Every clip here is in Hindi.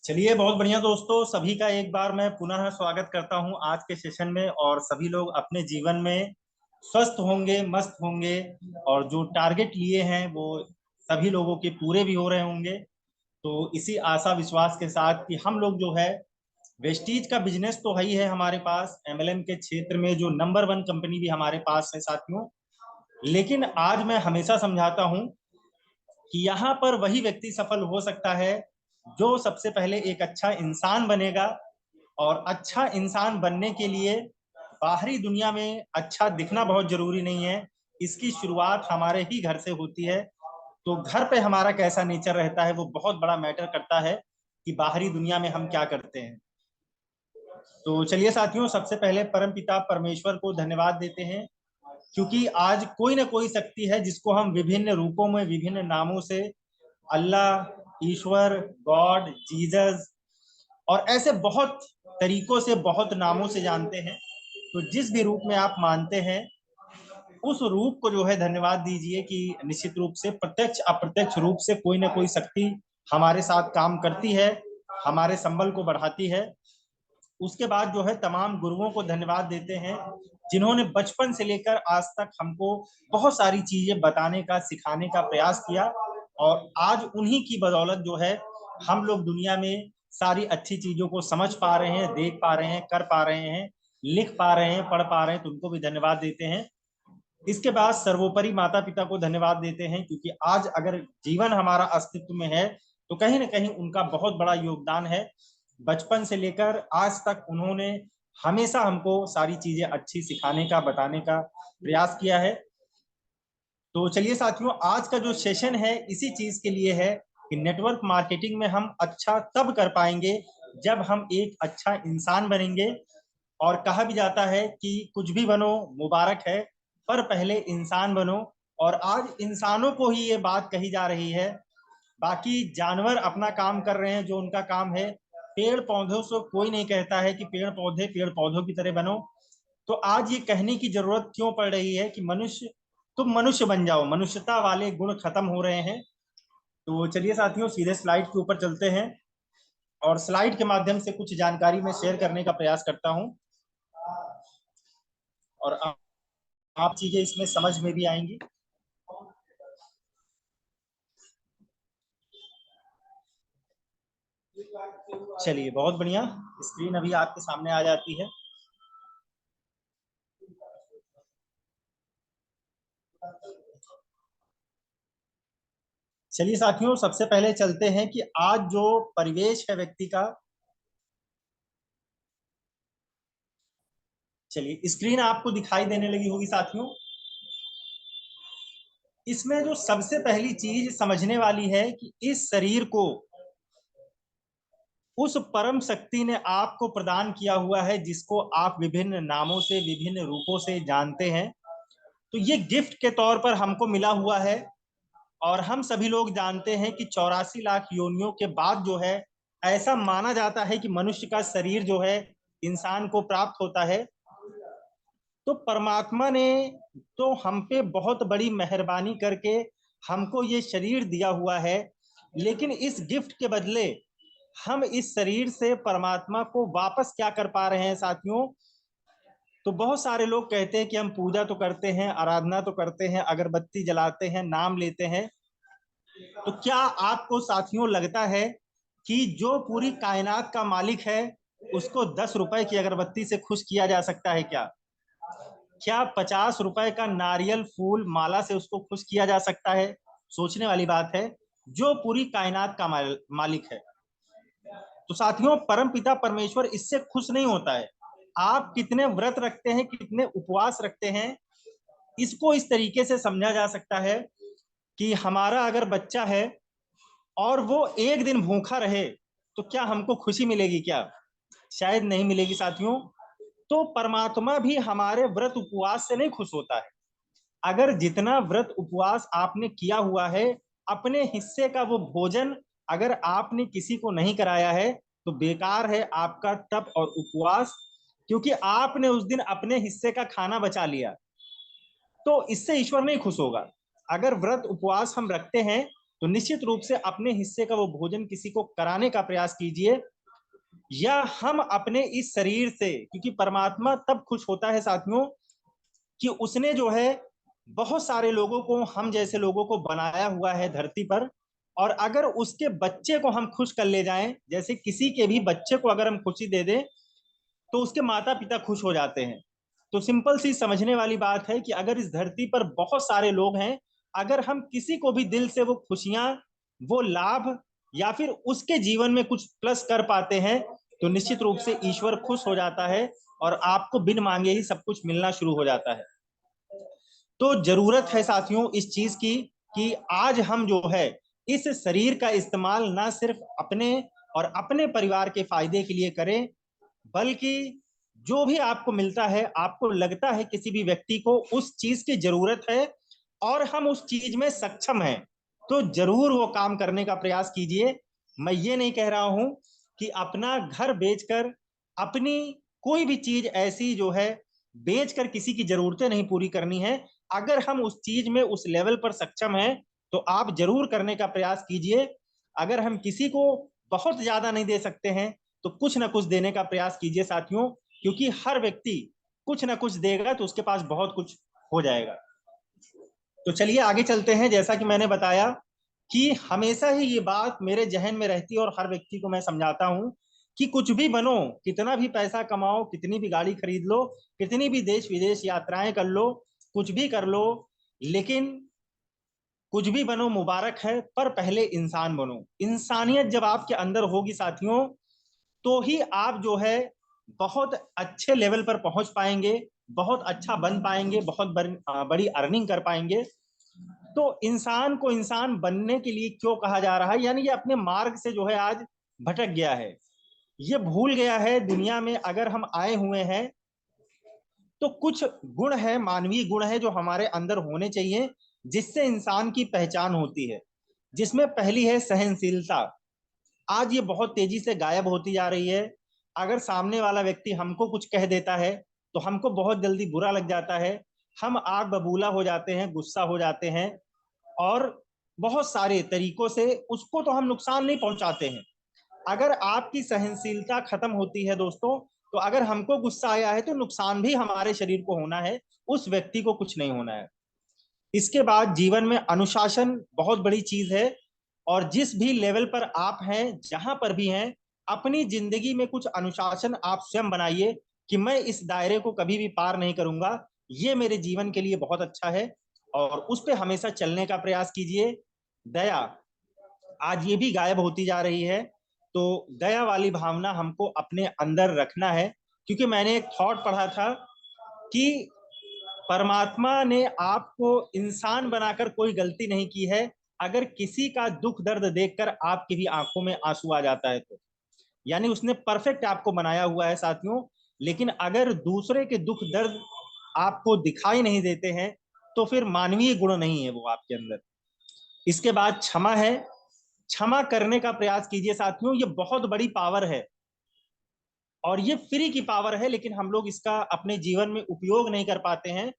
चलिए, बहुत बढ़िया दोस्तों। सभी का एक बार मैं पुनः स्वागत करता हूं आज के सेशन में। और सभी लोग अपने जीवन में स्वस्थ होंगे, मस्त होंगे, और जो टारगेट लिए हैं वो सभी लोगों के पूरे भी हो रहे होंगे। तो इसी आशा विश्वास के साथ कि हम लोग जो है, वेस्टीज का बिजनेस तो है ही है हमारे पास, एमएलएम के क्षेत्र में जो नंबर वन कंपनी भी हमारे पास है साथियों। लेकिन आज मैं हमेशा समझाता हूं कि यहाँ पर वही व्यक्ति सफल हो सकता है जो सबसे पहले एक अच्छा इंसान बनेगा। और अच्छा इंसान बनने के लिए बाहरी दुनिया में अच्छा दिखना बहुत जरूरी नहीं है। इसकी शुरुआत हमारे ही घर से होती है। तो घर पे हमारा कैसा नेचर रहता है वो बहुत बड़ा मैटर करता है कि बाहरी दुनिया में हम क्या करते हैं। तो चलिए साथियों, सबसे पहले परमपिता परमेश्वर को धन्यवाद देते हैं, क्योंकि आज कोई ना कोई शक्ति है जिसको हम विभिन्न रूपों में, विभिन्न नामों से अल्लाह, ईश्वर, गॉड, जीसस और ऐसे बहुत तरीकों से, बहुत नामों से जानते हैं। तो जिस भी रूप में आप मानते हैं, उस रूप को जो है धन्यवाद दीजिए कि निश्चित रूप से प्रत्यक्ष अप्रत्यक्ष रूप से कोई ना कोई शक्ति हमारे साथ काम करती है, हमारे संबल को बढ़ाती है। उसके बाद जो है तमाम गुरुओं को धन्यवाद देते हैं, जिन्होंने बचपन से लेकर आज तक हमको बहुत सारी चीजें बताने का, सिखाने का प्रयास किया। और आज उन्हीं की बदौलत जो है हम लोग दुनिया में सारी अच्छी चीजों को समझ पा रहे हैं, देख पा रहे हैं, कर पा रहे हैं, लिख पा रहे हैं, पढ़ पा रहे हैं। तो उनको भी धन्यवाद देते हैं। इसके बाद सर्वोपरि माता पिता को धन्यवाद देते हैं, क्योंकि आज अगर जीवन हमारा अस्तित्व में है तो कहीं ना कहीं उनका बहुत बड़ा योगदान है। बचपन से लेकर आज तक उन्होंने हमेशा हमको सारी चीजें अच्छी सिखाने का, बताने का प्रयास किया है। तो चलिए साथियों, आज का जो सेशन है इसी चीज के लिए है कि नेटवर्क मार्केटिंग में हम अच्छा तब कर पाएंगे जब हम एक अच्छा इंसान बनेंगे। और कहा भी जाता है कि कुछ भी बनो, मुबारक है, पर पहले इंसान बनो। और आज इंसानों को ही ये बात कही जा रही है। बाकी जानवर अपना काम कर रहे हैं जो उनका काम है। पेड़ पौधों से कोई नहीं कहता है कि पेड़ पौधों की तरह बनो। तो आज ये कहने की जरूरत क्यों पड़ रही है कि मनुष्य, तुम मनुष्य बन जाओ, मनुष्यता वाले गुण खत्म हो रहे हैं। तो चलिए साथियों, सीधे स्लाइड के ऊपर चलते हैं और स्लाइड के माध्यम से कुछ जानकारी मैं शेयर करने का प्रयास करता हूं। और आप चीजें इसमें समझ में भी आएंगी। चलिए, बहुत बढ़िया। स्क्रीन अभी आपके सामने आ जाती है। चलिए साथियों, सबसे पहले चलते हैं कि आज जो परिवेश है व्यक्ति का। चलिए, स्क्रीन आपको दिखाई देने लगी होगी साथियों। इसमें जो सबसे पहली चीज समझने वाली है कि इस शरीर को उस परम शक्ति ने आपको प्रदान किया हुआ है, जिसको आप विभिन्न नामों से, विभिन्न रूपों से जानते हैं। तो ये गिफ्ट के तौर पर हमको मिला हुआ है। और हम सभी लोग जानते हैं कि 84 लाख योनियों के बाद जो है, ऐसा माना जाता है कि मनुष्य का शरीर जो है इंसान को प्राप्त होता है। तो परमात्मा ने तो हम पे बहुत बड़ी मेहरबानी करके हमको ये शरीर दिया हुआ है। लेकिन इस गिफ्ट के बदले हम इस शरीर से परमात्मा को वापस क्या कर पा रहे हैं साथियों। तो बहुत सारे लोग कहते हैं कि हम पूजा तो करते हैं, आराधना तो करते हैं, अगरबत्ती जलाते हैं, नाम लेते हैं। तो क्या आपको साथियों लगता है कि जो पूरी कायनात का मालिक है उसको 10 रुपए की अगरबत्ती से खुश किया जा सकता है क्या? क्या 50 रुपए का नारियल फूल माला से उसको खुश किया जा सकता है? सोचने वाली बात है। जो पूरी कायनात का मालिक है। तो साथियों, परम पिता परमेश्वर इससे खुश नहीं होता है। आप कितने व्रत रखते हैं, कितने उपवास रखते हैं, इसको इस तरीके से समझा जा सकता है कि हमारा अगर बच्चा है और वो एक दिन भूखा रहे तो क्या हमको खुशी मिलेगी क्या? शायद नहीं मिलेगी साथियों। तो परमात्मा भी हमारे व्रत उपवास से नहीं खुश होता है। अगर जितना व्रत उपवास आपने किया हुआ है, अपने हिस्से का वो भोजन अगर आपने किसी को नहीं कराया है तो बेकार है आपका तप और उपवास, क्योंकि आपने उस दिन अपने हिस्से का खाना बचा लिया। तो इससे ईश्वर नहीं खुश होगा। अगर व्रत उपवास हम रखते हैं तो निश्चित रूप से अपने हिस्से का वो भोजन किसी को कराने का प्रयास कीजिए, या हम अपने इस शरीर से, क्योंकि परमात्मा तब खुश होता है साथियों कि उसने जो है बहुत सारे लोगों को, हम जैसे लोगों को बनाया हुआ है धरती पर, और अगर उसके बच्चे को हम खुश कर ले जाएं, जैसे किसी के भी बच्चे को अगर हम खुशी दे दें तो उसके माता पिता खुश हो जाते हैं। तो सिंपल सी समझने वाली बात है कि अगर इस धरती पर बहुत सारे लोग हैं, अगर हम किसी को भी दिल से वो खुशियां, वो लाभ, या फिर उसके जीवन में कुछ प्लस कर पाते हैं, तो निश्चित रूप से ईश्वर खुश हो जाता है और आपको बिन मांगे ही सब कुछ मिलना शुरू हो जाता है। तो जरूरत है साथियों इस चीज की कि आज हम जो है इस शरीर का इस्तेमाल ना सिर्फ अपने और अपने परिवार के फायदे के लिए करें, बल्कि जो भी आपको मिलता है, आपको लगता है किसी भी व्यक्ति को उस चीज की जरूरत है और हम उस चीज में सक्षम हैं, तो जरूर वो काम करने का प्रयास कीजिए। मैं ये नहीं कह रहा हूं कि अपना घर बेचकर, अपनी कोई भी चीज ऐसी जो है बेचकर किसी की जरूरतें नहीं पूरी करनी है। अगर हम उस चीज में उस लेवल पर सक्षम हैं तो आप जरूर करने का प्रयास कीजिए। अगर हम किसी को बहुत ज्यादा नहीं दे सकते हैं तो कुछ ना कुछ देने का प्रयास कीजिए साथियों, क्योंकि हर व्यक्ति कुछ ना कुछ देगा तो उसके पास बहुत कुछ हो जाएगा। तो चलिए आगे चलते हैं। जैसा कि मैंने बताया कि हमेशा ही ये बात मेरे जहन में रहती है और हर व्यक्ति को मैं समझाता हूं कि कुछ भी बनो, कितना भी पैसा कमाओ, कितनी भी गाड़ी खरीद लो, कितनी भी देश विदेश यात्राएं कर लो, कुछ भी कर लो, लेकिन कुछ भी बनो मुबारक है, पर पहले इंसान बनो। इंसानियत जब आपके अंदर होगी साथियों, तो ही आप जो है बहुत अच्छे लेवल पर पहुंच पाएंगे, बहुत अच्छा बन पाएंगे, बहुत बड़ी अर्निंग कर पाएंगे। तो इंसान को इंसान बनने के लिए क्यों कहा जा रहा है, यानी ये अपने मार्ग से जो है आज भटक गया है, ये भूल गया है दुनिया में अगर हम आए हुए हैं तो कुछ गुण है, मानवीय गुण है जो हमारे अंदर होने चाहिए, जिससे इंसान की पहचान होती है। जिसमें पहली है सहनशीलता। आज ये बहुत तेजी से गायब होती जा रही है। अगर सामने वाला व्यक्ति हमको कुछ कह देता है तो हमको बहुत जल्दी बुरा लग जाता है, हम आग बबूला हो जाते हैं, गुस्सा हो जाते हैं, और बहुत सारे तरीकों से उसको तो हम नुकसान नहीं पहुंचाते हैं। अगर आपकी सहनशीलता खत्म होती है दोस्तों, तो अगर हमको गुस्सा आया है तो नुकसान भी हमारे शरीर को होना है, उस व्यक्ति को कुछ नहीं होना है। इसके बाद जीवन में अनुशासन बहुत बड़ी चीज है, और जिस भी लेवल पर आप हैं, जहां पर भी हैं, अपनी जिंदगी में कुछ अनुशासन आप स्वयं बनाइए कि मैं इस दायरे को कभी भी पार नहीं करूंगा, ये मेरे जीवन के लिए बहुत अच्छा है, और उस पर हमेशा चलने का प्रयास कीजिए। दया आज ये भी गायब होती जा रही है, तो दया वाली भावना हमको अपने अंदर रखना है, क्योंकि मैंने एक थॉट पढ़ा था कि परमात्मा ने आपको इंसान बनाकर कोई गलती नहीं की है। अगर किसी का दुख दर्द देखकर आपकी भी आंखों में आंसू आ जाता है तो यानी उसने परफेक्ट आपको बनाया हुआ है साथियों। लेकिन अगर दूसरे के दुख दर्द आपको दिखाई नहीं देते हैं तो फिर मानवीय गुण नहीं है वो आपके अंदर। इसके बाद क्षमा है। क्षमा करने का प्रयास कीजिए साथियों, ये बहुत बड़ी पावर है और ये फ्री की पावर है, लेकिन हम लोग इसका अपने जीवन में उपयोग नहीं कर पाते हैं।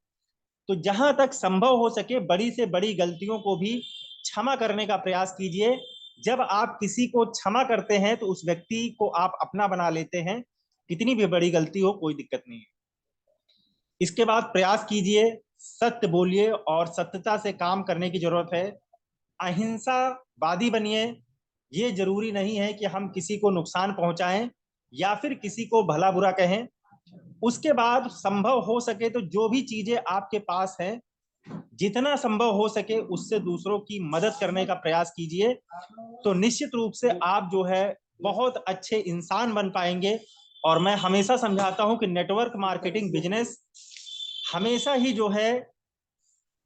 तो जहां तक संभव हो सके बड़ी से बड़ी गलतियों को भी क्षमा करने का प्रयास कीजिए। जब आप किसी को क्षमा करते हैं तो उस व्यक्ति को आप अपना बना लेते हैं, कितनी भी बड़ी गलती हो कोई दिक्कत नहीं है। इसके बाद प्रयास कीजिए, सत्य बोलिए और सत्यता से काम करने की जरूरत है। अहिंसावादी बनिए। ये जरूरी नहीं है कि हम किसी को नुकसान पहुंचाएं या फिर किसी को भला बुरा कहें। उसके बाद संभव हो सके तो जो भी चीजें आपके पास हैं, जितना संभव हो सके उससे दूसरों की मदद करने का प्रयास कीजिए। तो निश्चित रूप से आप जो है बहुत अच्छे इंसान बन पाएंगे। और मैं हमेशा समझाता हूं कि नेटवर्क मार्केटिंग बिजनेस हमेशा ही जो है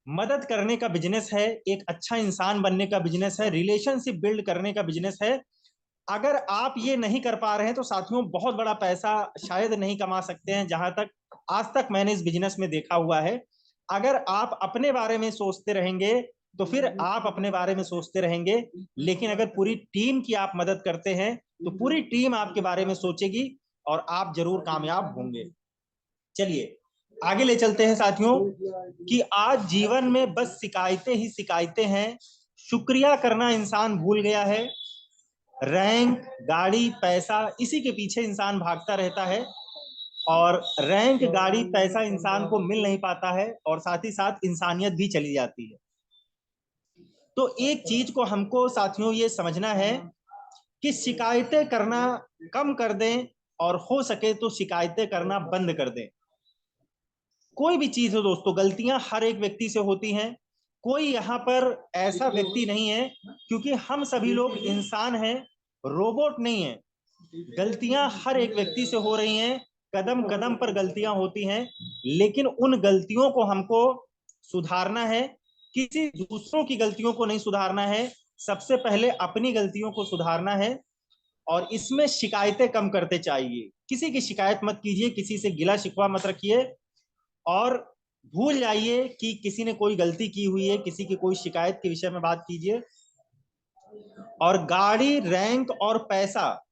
मदद करने का बिजनेस है, एक अच्छा इंसान बनने का बिजनेस है, रिलेशनशिप बिल्ड करने का बिजनेस है। अगर आप ये नहीं कर पा रहे हैं तो साथियों बहुत बड़ा पैसा शायद नहीं कमा सकते हैं, जहां तक आज तक मैंने इस बिजनेस में देखा हुआ है। अगर आप अपने बारे में सोचते रहेंगे तो फिर आप अपने बारे में सोचते रहेंगे, लेकिन अगर पूरी टीम की आप मदद करते हैं तो पूरी टीम आपके बारे में सोचेगी और आप जरूर कामयाब होंगे। चलिए आगे ले चलते हैं साथियों कि आज जीवन में बस शिकायतें ही शिकायतें हैं। शुक्रिया करना इंसान भूल गया है। रैंक, गाड़ी, पैसा, इसी के पीछे इंसान भागता रहता है और रैंक, गाड़ी, पैसा इंसान को मिल नहीं पाता है और साथ ही साथ इंसानियत भी चली जाती है। तो एक चीज को हमको साथियों ये समझना है कि शिकायतें करना कम कर दें और हो सके तो शिकायतें करना बंद कर दें। कोई भी चीज हो दोस्तों, गलतियां हर एक व्यक्ति से होती हैं। कोई यहाँ पर ऐसा व्यक्ति नहीं है, क्योंकि हम सभी लोग इंसान हैं, रोबोट नहीं है। गलतियां हर एक व्यक्ति से हो रही हैं, कदम कदम पर गलतियां होती हैं, लेकिन उन गलतियों को हमको सुधारना है। किसी दूसरों की गलतियों को नहीं सुधारना है, सबसे पहले अपनी गलतियों को सुधारना है। और इसमें शिकायतें कम करते चाहिए। किसी की शिकायत मत कीजिए, किसी से गिला शिकवा मत रखिए और भूल जाइए कि किसी ने कोई गलती की हुई है, किसी की कोई शिकायत के विषय में बात कीजिए। और गाड़ी, रैंक और पैसा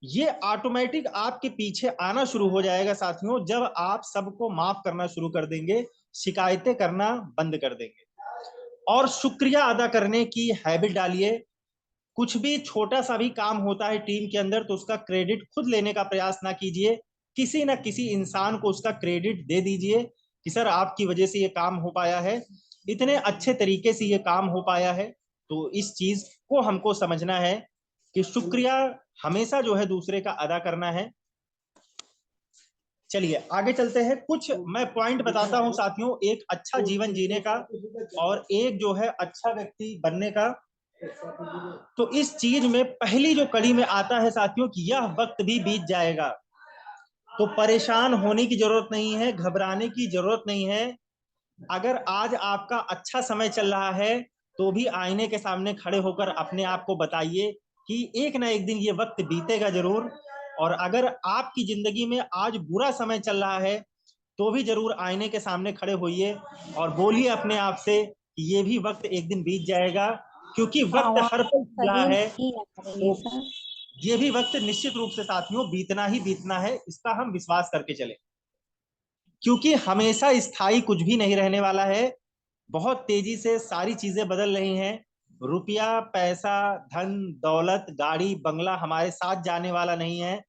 ये ऑटोमेटिक आपके पीछे आना शुरू हो जाएगा साथियों, जब आप सबको माफ करना शुरू कर देंगे, शिकायतें करना बंद कर देंगे और शुक्रिया अदा करने की हैबिट डालिए। कुछ भी छोटा सा भी काम होता है टीम के अंदर तो उसका क्रेडिट खुद लेने का प्रयास ना कीजिए, किसी ना किसी इंसान को उसका क्रेडिट दे दीजिए कि सर आपकी वजह से ये काम हो पाया है, इतने अच्छे तरीके से ये काम हो पाया है। तो इस चीज को हमको समझना है कि शुक्रिया हमेशा जो है दूसरे का अदा करना है। चलिए आगे चलते हैं। कुछ मैं पॉइंट बताता हूं साथियों, एक अच्छा जीवन जीने का और एक जो है अच्छा व्यक्ति बनने का। तो इस चीज में पहली जो कड़ी में आता है साथियों कि यह वक्त भी बीत जाएगा। तो परेशान होने की जरूरत नहीं है, घबराने की जरूरत नहीं है। अगर आज आपका अच्छा समय चल रहा है तो भी आईने के सामने खड़े होकर अपने आप को बताइए कि एक ना एक दिन ये वक्त बीतेगा जरूर। और अगर आपकी जिंदगी में आज बुरा समय चल रहा है तो भी जरूर आईने के सामने खड़े होइए और बोलिए अपने आप से कि ये भी वक्त एक दिन बीत जाएगा, क्योंकि वक्त आवाज हर पल चला सही है। नहीं आ रही है तो सर। ये भी वक्त निश्चित रूप से साथियों बीतना ही बीतना है, इसका हम विश्वास करके चले, क्योंकि हमेशा स्थायी कुछ भी नहीं रहने वाला है। बहुत तेजी से सारी चीजें बदल रही हैं। रुपया, पैसा, धन, दौलत, गाड़ी, बंगला हमारे साथ जाने वाला नहीं है।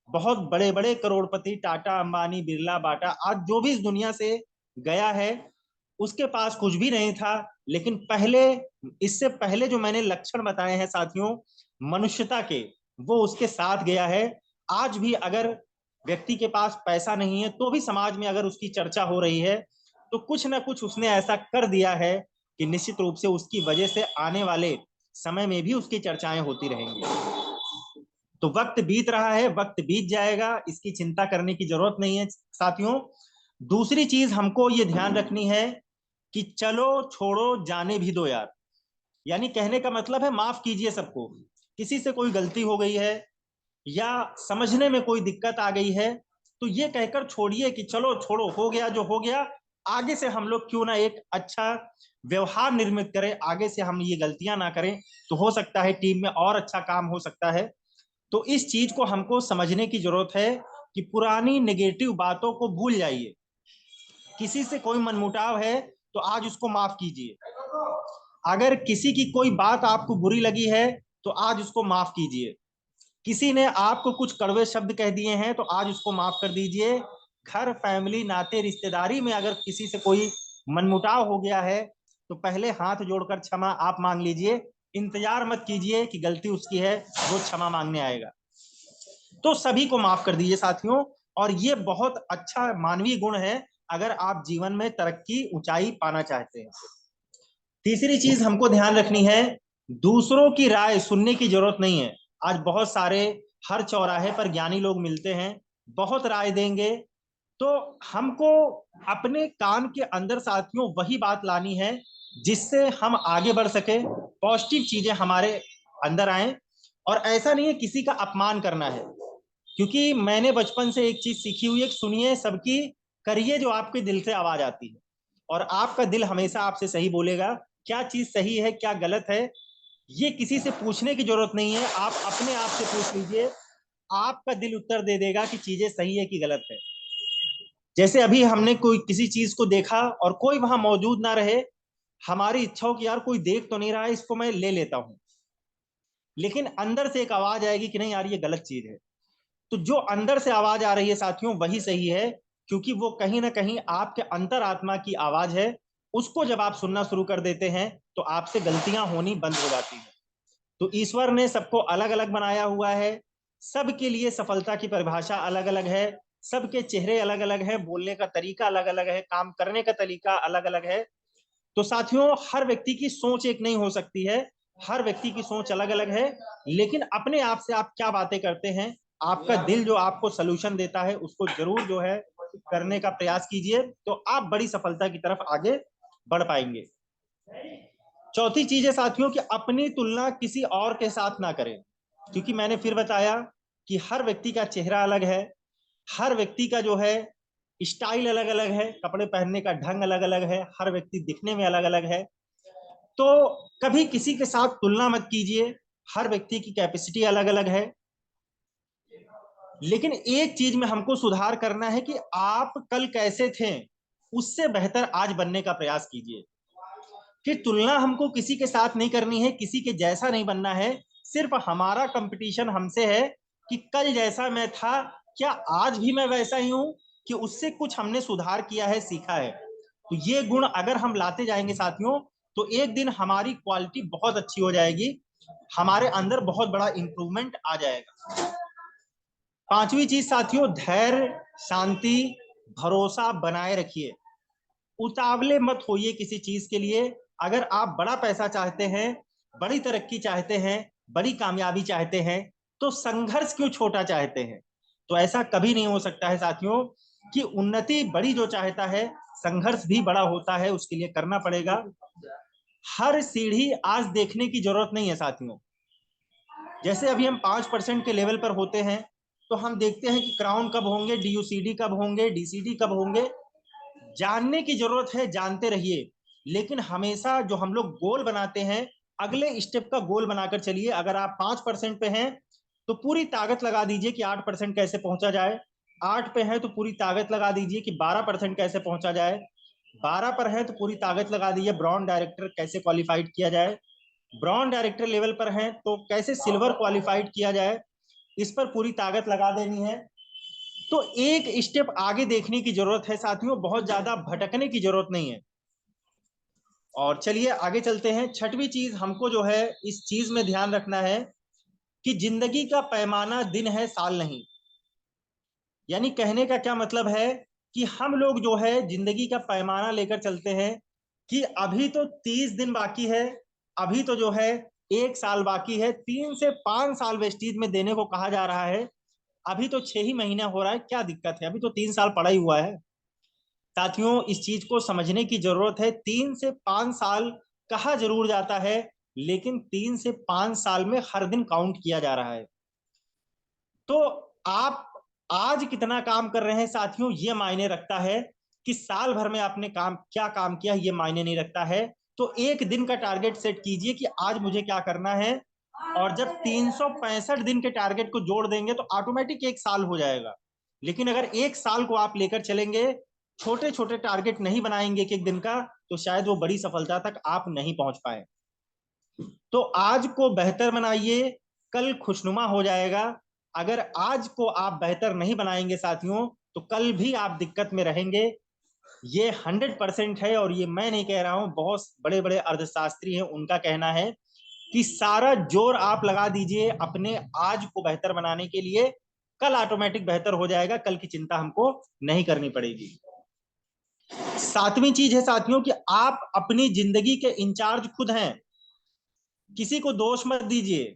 बहुत बड़े बड़े करोड़पति टाटा, अंबानी, बिरला, बाटा, आज जो भी इस दुनिया से गया है उसके पास कुछ भी नहीं था। लेकिन पहले, इससे पहले जो मैंने लक्षण बताए हैं साथियों मनुष्यता के, वो उसके साथ गया है। आज भी अगर व्यक्ति के पास पैसा नहीं है तो भी समाज में अगर उसकी चर्चा हो रही है तो कुछ ना कुछ उसने ऐसा कर दिया है कि निश्चित रूप से उसकी वजह से आने वाले समय में भी उसकी चर्चाएं होती रहेंगी। तो वक्त बीत रहा है, वक्त बीत जाएगा, इसकी चिंता करने की जरूरत नहीं है साथियों। दूसरी चीज हमको ये ध्यान रखनी है कि चलो छोड़ो जाने भी दो यार। यानी कहने का मतलब है माफ कीजिए सबको। किसी से कोई गलती हो गई है या समझने में कोई दिक्कत आ गई है तो ये कहकर छोड़िए कि चलो छोड़ो, हो गया जो हो गया। आगे से हम लोग क्यों ना एक अच्छा व्यवहार निर्मित करें, आगे से हम ये गलतियां ना करें, तो हो सकता है टीम में और अच्छा काम हो सकता है। तो इस चीज को हमको समझने की जरूरत है कि पुरानी नेगेटिव बातों को भूल जाइए। किसी से कोई मनमुटाव है तो आज उसको माफ कीजिए। अगर किसी की कोई बात आपको बुरी लगी है तो आज उसको माफ कीजिए। किसी ने आपको कुछ कड़वे शब्द कह दिए हैं तो आज उसको माफ कर दीजिए। घर, फैमिली, नाते, रिश्तेदारी में अगर किसी से कोई मनमुटाव हो गया है तो पहले हाथ जोड़कर क्षमा आप मांग लीजिए। इंतजार मत कीजिए कि गलती उसकी है वो क्षमा मांगने आएगा। तो सभी को माफ कर दीजिए साथियों। और ये बहुत अच्छा मानवीय गुण है अगर आप जीवन में तरक्की, ऊंचाई पाना चाहते हैं। तीसरी चीज हमको ध्यान रखनी है, दूसरों की राय सुनने की जरूरत नहीं है। आज बहुत सारे हर चौराहे पर ज्ञानी लोग मिलते हैं, बहुत राय देंगे। तो हमको अपने कान के अंदर साथियों वही बात लानी है जिससे हम आगे बढ़ सके, पॉजिटिव चीजें हमारे अंदर आए। और ऐसा नहीं है किसी का अपमान करना है, क्योंकि मैंने बचपन से एक चीज सीखी हुई है, सुनिए सबकी, करिए जो आपके दिल से आवाज आती है। और आपका दिल हमेशा आपसे सही बोलेगा। क्या चीज सही है क्या गलत है ये किसी से पूछने की जरूरत नहीं है, आप अपने आप से पूछ लीजिए। आपका दिल उत्तर दे देगा कि चीजें सही है कि गलत है। जैसे अभी हमने कोई किसी चीज को देखा और कोई वहां मौजूद ना रहे हमारी इच्छा हो कि यार कोई देख तो नहीं रहा है, इसको मैं ले लेता हूं, लेकिन अंदर से एक आवाज आएगी कि नहीं यार ये गलत चीज है। तो जो अंदर से आवाज आ रही है साथियों वही सही है, क्योंकि वो कहीं ना कहीं आपके अंतरात्मा की आवाज है। उसको जब आप सुनना शुरू कर देते हैं तो आपसे गलतियां होनी बंद हो जाती हैं। तो ईश्वर ने सबको अलग अलग बनाया हुआ है, सबके लिए सफलता की परिभाषा अलग अलग है, सबके चेहरे अलग अलग है, बोलने का तरीका अलग अलग है, काम करने का तरीका अलग अलग है। तो साथियों हर व्यक्ति की सोच एक नहीं हो सकती है, हर व्यक्ति की सोच अलग अलग है, लेकिन अपने आप से आप क्या बातें करते हैं, आपका दिल जो आपको सलूशन देता है उसको जरूर जो है करने का प्रयास कीजिए, तो आप बड़ी सफलता की तरफ आगे बढ़ पाएंगे। चौथी चीज है साथियों कि अपनी तुलना किसी और के साथ ना करें, क्योंकि मैंने फिर बताया कि हर व्यक्ति का चेहरा अलग है, हर व्यक्ति का जो है स्टाइल अलग अलग है, कपड़े पहनने का ढंग अलग अलग है, हर व्यक्ति दिखने में अलग अलग है। तो कभी किसी के साथ तुलना मत कीजिए, हर व्यक्ति की कैपेसिटी अलग अलग है। लेकिन एक चीज में हमको सुधार करना है कि आप कल कैसे थे उससे बेहतर आज बनने का प्रयास कीजिए। कि तुलना हमको किसी के साथ नहीं करनी है, किसी के जैसा नहीं बनना है, सिर्फ हमारा कंपटीशन हमसे है कि कल जैसा मैं था क्या आज भी मैं वैसा ही हूं, कि उससे कुछ हमने सुधार किया है, सीखा है। तो ये गुण अगर हम लाते जाएंगे साथियों तो एक दिन हमारी क्वालिटी बहुत अच्छी हो जाएगी, हमारे अंदर बहुत बड़ा इंप्रूवमेंट आ जाएगा। पांचवी चीज साथियों, धैर्य, शांति, भरोसा बनाए रखिए। उतावले मत होइए किसी चीज के लिए। अगर आप बड़ा पैसा चाहते हैं, बड़ी तरक्की चाहते हैं, बड़ी कामयाबी चाहते हैं, तो संघर्ष क्यों छोटा चाहते हैं? तो ऐसा कभी नहीं हो सकता है साथियों कि उन्नति बड़ी जो चाहता है संघर्ष भी बड़ा होता है, उसके लिए करना पड़ेगा। हर सीढ़ी आज देखने की जरूरत नहीं है साथियों। जैसे अभी हम 5% के लेवल पर होते हैं तो हम देखते हैं कि क्राउन कब होंगे, डीयूसीडी कब होंगे, डीसीडी कब होंगे। जानने की जरूरत है, जानते रहिए, लेकिन हमेशा जो हम लोग गोल बनाते हैं अगले स्टेप का गोल बनाकर चलिए। अगर आप 5% पे हैं तो पूरी ताकत लगा दीजिए कि 8% कैसे पहुंचा जाए, 8 पे है तो पूरी ताकत लगा दीजिए कि 12% कैसे पहुंचा जाए, 12 पर है तो पूरी ताकत लगा दीजिए ब्राउन डायरेक्टर कैसे क्वालिफाइड किया जाए, ब्राउन डायरेक्टर लेवल पर है तो कैसे सिल्वर क्वालिफाइड किया जाए, इस पर पूरी ताकत लगा देनी है। तो एक स्टेप आगे देखने की जरूरत है साथियों, बहुत ज्यादा भटकने की जरूरत नहीं है। और चलिए आगे चलते हैं। छठवीं चीज हमको जो है इस चीज में ध्यान रखना है कि जिंदगी का पैमाना दिन है, साल नहीं। यानी कहने का क्या मतलब है कि हम लोग जो है जिंदगी का पैमाना लेकर चलते हैं कि अभी तो 30 दिन बाकी है, अभी तो जो है 1 साल बाकी है, 3 से 5 साल वेस्टीज में देने को कहा जा रहा है, अभी तो 6 ही महीने हो रहा है, क्या दिक्कत है, अभी तो 3 साल पड़ा ही हुआ है। साथियों इस चीज को समझने की जरूरत है, 3 से 5 साल कहा जरूर जाता है, लेकिन 3 से 5 साल में हर दिन काउंट किया जा रहा है। तो आप आज कितना काम कर रहे हैं साथियों ये मायने रखता है, कि साल भर में आपने काम किया ये मायने नहीं रखता है। तो एक दिन का टारगेट सेट कीजिए कि आज मुझे क्या करना है, और जब 365 दिन के टारगेट को जोड़ देंगे तो ऑटोमेटिक 1 साल हो जाएगा। लेकिन अगर 1 साल को आप लेकर चलेंगे, छोटे छोटे टारगेट नहीं बनाएंगे एक एक दिन का, तो शायद वो बड़ी सफलता तक आप नहीं पहुंच पाए। तो आज को बेहतर बनाइए, कल खुशनुमा हो जाएगा। अगर आज को आप बेहतर नहीं बनाएंगे साथियों तो कल भी आप दिक्कत में रहेंगे। ये 100% है, और ये मैं नहीं कह रहा हूं, बहुत बड़े बड़े अर्थशास्त्री हैं उनका कहना है कि सारा जोर आप लगा दीजिए अपने आज को बेहतर बनाने के लिए, कल ऑटोमेटिक बेहतर हो जाएगा, कल की चिंता हमको नहीं करनी पड़ेगी। सातवीं चीज है साथियों कि आप अपनी जिंदगी के इंचार्ज खुद हैं, किसी को दोष मत दीजिए।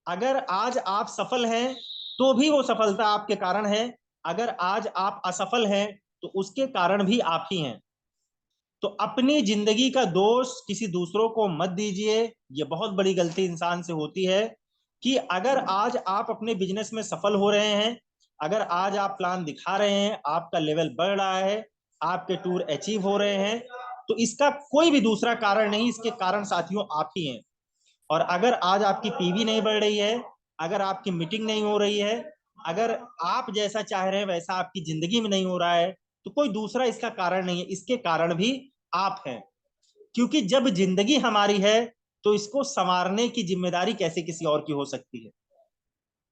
अगर आज आप सफल हैं तो भी वो सफलता आपके कारण है, अगर आज आप असफल हैं तो उसके कारण भी आप ही हैं। तो अपनी जिंदगी का दोष किसी दूसरों को मत दीजिए, ये बहुत बड़ी गलती इंसान से होती है। कि अगर आज आप अपने बिजनेस में सफल हो रहे हैं, अगर आज आप प्लान दिखा रहे हैं, आपका लेवल बढ़ रहा है, आपके टूर अचीव हो रहे हैं, तो इसका कोई भी दूसरा कारण नहीं, इसके कारण साथियों आप ही हैं। और अगर आज आपकी पीवी नहीं बढ़ रही है, अगर आपकी मीटिंग नहीं हो रही है, अगर आप जैसा चाह रहे हैं वैसा आपकी जिंदगी में नहीं हो रहा है, तो कोई दूसरा इसका कारण नहीं है, इसके कारण भी आप हैं। क्योंकि जब जिंदगी हमारी है तो इसको संवारने की जिम्मेदारी कैसे किसी और की हो सकती है।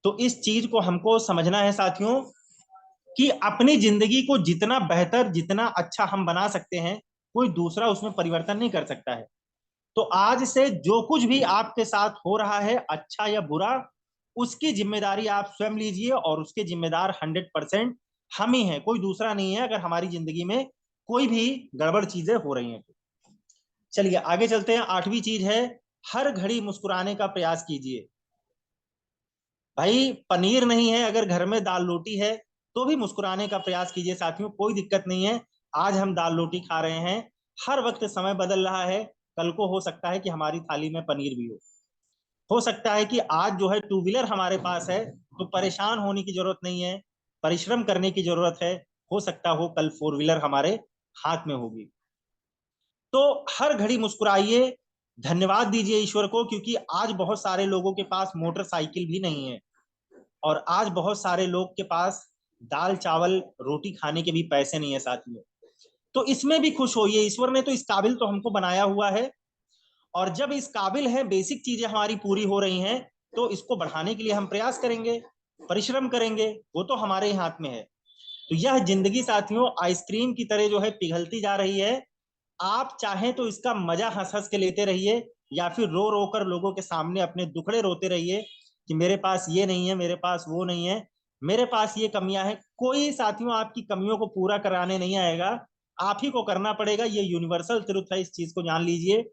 तो इस चीज को हमको समझना है साथियों कि अपनी जिंदगी को जितना बेहतर, जितना अच्छा हम बना सकते हैं, कोई दूसरा उसमें परिवर्तन नहीं कर सकता है। तो आज से जो कुछ भी आपके साथ हो रहा है, अच्छा या बुरा, उसकी जिम्मेदारी आप स्वयं लीजिए, और उसके जिम्मेदार 100% हम ही हैं, कोई दूसरा नहीं है, अगर हमारी जिंदगी में कोई भी गड़बड़ चीजें हो रही हैं। चलिए आगे चलते हैं। 8वीं चीज है, हर घड़ी मुस्कुराने का प्रयास कीजिए। भाई पनीर नहीं है, अगर घर में दाल रोटी है तो भी मुस्कुराने का प्रयास कीजिए साथियों, कोई दिक्कत नहीं है। आज हम दाल रोटी खा रहे हैं, हर वक्त समय बदल रहा है, कल को हो सकता है कि हमारी थाली में पनीर भी हो सकता है कि आज जो है टू व्हीलर हमारे पास है, तो परेशान होने की जरूरत नहीं है, परिश्रम करने की जरूरत है, हो सकता हो कल फोर व्हीलर हमारे हाथ में होगी। तो हर घड़ी मुस्कुराइए, धन्यवाद दीजिए ईश्वर को, क्योंकि आज बहुत सारे लोगों के पास मोटरसाइकिल भी नहीं है, और आज बहुत सारे लोग के पास दाल चावल रोटी खाने के भी पैसे नहीं है साथियों। तो इसमें भी खुश होइए, ईश्वर ने तो इस काबिल तो हमको बनाया हुआ है, और जब इस काबिल है, बेसिक चीजें हमारी पूरी हो रही हैं, तो इसको बढ़ाने के लिए हम प्रयास करेंगे, परिश्रम करेंगे, वो तो हमारे ही हाथ में है। तो यह जिंदगी साथियों आइसक्रीम की तरह जो है पिघलती जा रही है। आप चाहें तो इसका मजा हंस हंस के लेते रहिए, या फिर रो रो कर लोगों के सामने अपने दुखड़े रोते रहिए कि मेरे पास ये नहीं है, मेरे पास वो नहीं है, मेरे पास ये कमियां हैं। कोई साथियों आपकी कमियों को पूरा कराने नहीं आएगा, आप ही को करना पड़ेगा। ये यूनिवर्सल ट्रुथ है, इस चीज को जान लीजिए।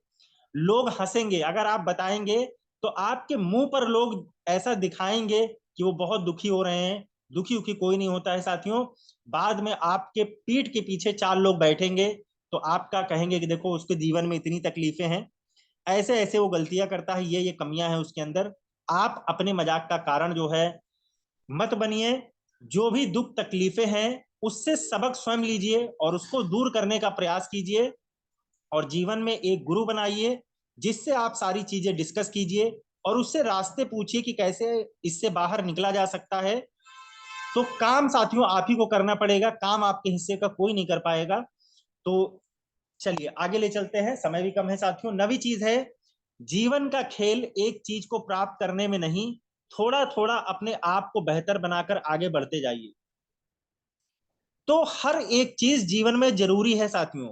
लोग हंसेंगे अगर आप बताएंगे, तो आपके मुंह पर लोग ऐसा दिखाएंगे कि वो बहुत दुखी हो रहे हैं। दुखी उखी कोई नहीं होता है साथियों, बाद में आपके पीठ के पीछे 4 लोग बैठेंगे, तो आपका कहेंगे कि देखो उसके जीवन में इतनी तकलीफें हैं, ऐसे ऐसे वो गलतियां करता है, ये कमियां हैं उसके अंदर। आप अपने मजाक का कारण जो है मत बनिए। जो भी दुख तकलीफें हैं उससे सबक स्वयं लीजिए और उसको दूर करने का प्रयास कीजिए, और जीवन में एक गुरु बनाइए जिससे आप सारी चीजें डिस्कस कीजिए, और उससे रास्ते पूछिए कि कैसे इससे बाहर निकला जा सकता है। तो काम साथियों आप ही को करना पड़ेगा, काम आपके हिस्से का कोई नहीं कर पाएगा। तो चलिए आगे ले चलते हैं, समय भी कम है साथियों। नवी चीज है, जीवन का खेल एक चीज को प्राप्त करने में नहीं, थोड़ा थोड़ा अपने आप को बेहतर बनाकर आगे बढ़ते जाइए। तो हर एक चीज जीवन में जरूरी है साथियों,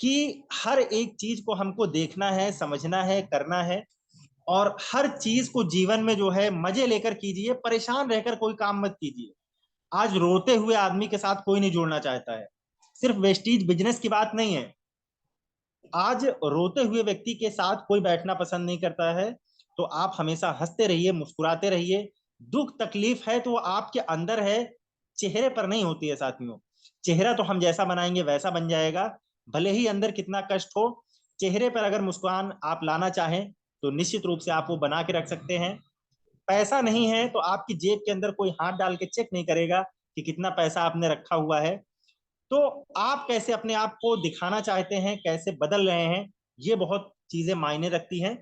कि हर एक चीज को हमको देखना है, समझना है, करना है, और हर चीज को जीवन में जो है मजे लेकर कीजिए, परेशान रहकर कोई काम मत कीजिए। आज रोते हुए आदमी के साथ कोई नहीं जुड़ना चाहता है, सिर्फ वेस्टीज बिजनेस की बात नहीं है, आज रोते हुए व्यक्ति के साथ कोई बैठना पसंद नहीं करता है। तो आप हमेशा हंसते रहिए, मुस्कुराते रहिए। दुख तकलीफ है तो वो आपके अंदर है, चेहरे पर नहीं होती है साथियों। चेहरा तो हम जैसा बनाएंगे वैसा बन जाएगा, भले ही अंदर कितना कष्ट हो। चेहरे पर अगर मुस्कान आप लाना चाहें तो निश्चित रूप से आप वो बना के रख सकते हैं। पैसा नहीं है तो आपकी जेब के अंदर कोई हाथ डाल के चेक नहीं करेगा कि कितना पैसा आपने रखा हुआ है। तो आप कैसे अपने आप को दिखाना चाहते हैं, कैसे बदल रहे हैं, ये बहुत चीजें मायने रखती हैं।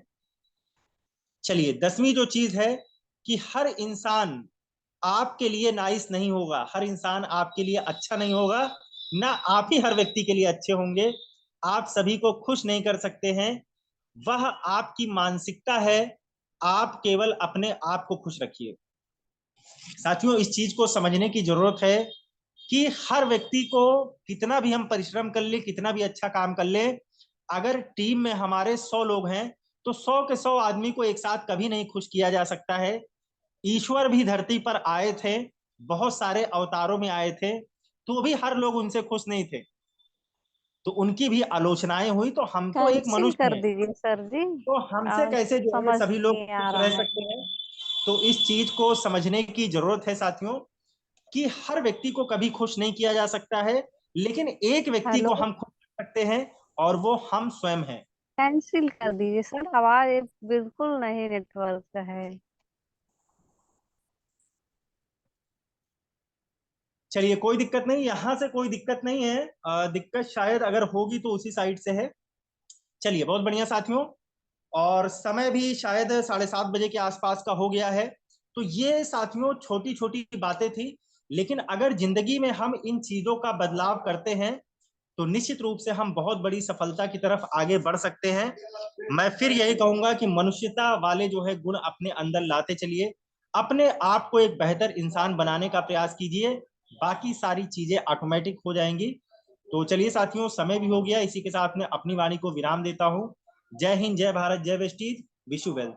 चलिए 10वीं जो चीज है, कि हर इंसान आपके लिए नाइस नहीं होगा, हर इंसान आपके लिए अच्छा नहीं होगा, ना आप ही हर व्यक्ति के लिए अच्छे होंगे। आप सभी को खुश नहीं कर सकते हैं, वह आपकी मानसिकता है। आप केवल अपने आप को खुश रखिए। साथियों इस चीज को समझने की जरूरत है कि हर व्यक्ति को कितना भी हम परिश्रम कर ले, कितना भी अच्छा काम कर ले, अगर टीम में हमारे 100 लोग हैं, तो 100 के 100 आदमी को एक साथ कभी नहीं खुश किया जा सकता है। ईश्वर भी धरती पर आए थे, बहुत सारे अवतारों में आए थे, तो भी हर लोग उनसे खुश नहीं थे, तो उनकी भी आलोचनाएं हुई। तो हम तो एक कैंसिल मनुष्य कर हैं, दीजिए सर जी। तो हमसे आज कैसे जो है समझ सभी लोग नहीं आ खुश रह रहा सकते है। हैं। तो इस चीज को समझने की जरूरत है साथियों, कि हर व्यक्ति को कभी खुश नहीं किया जा सकता है, लेकिन एक व्यक्ति को हेलो। हम खुश कर सकते हैं, और वो हम स्वयं हैं। कैंसिल कर दीजिए सर, आवाज बिल्कुल नहीं नेटवर्क है। चलिए कोई दिक्कत नहीं, यहां से कोई दिक्कत नहीं है, दिक्कत शायद अगर होगी तो उसी साइड से है। चलिए बहुत बढ़िया साथियों, और समय भी शायद 7:30 बजे के आसपास का हो गया है। तो ये साथियों छोटी छोटी बातें थी, लेकिन अगर जिंदगी में हम इन चीजों का बदलाव करते हैं, तो निश्चित रूप से हम बहुत बड़ी सफलता की तरफ आगे बढ़ सकते हैं। मैं फिर यही कहूंगा कि मनुष्यता वाले जो है गुण अपने अंदर लाते चलिए, अपने आप को एक बेहतर इंसान बनाने का प्रयास कीजिए, बाकी सारी चीजें ऑटोमेटिक हो जाएंगी। तो चलिए साथियों, समय भी हो गया, इसी के साथ में अपनी वाणी को विराम देता हूं। जय हिंद, जय भारत, जय वेस्टीज, विश यू वेल।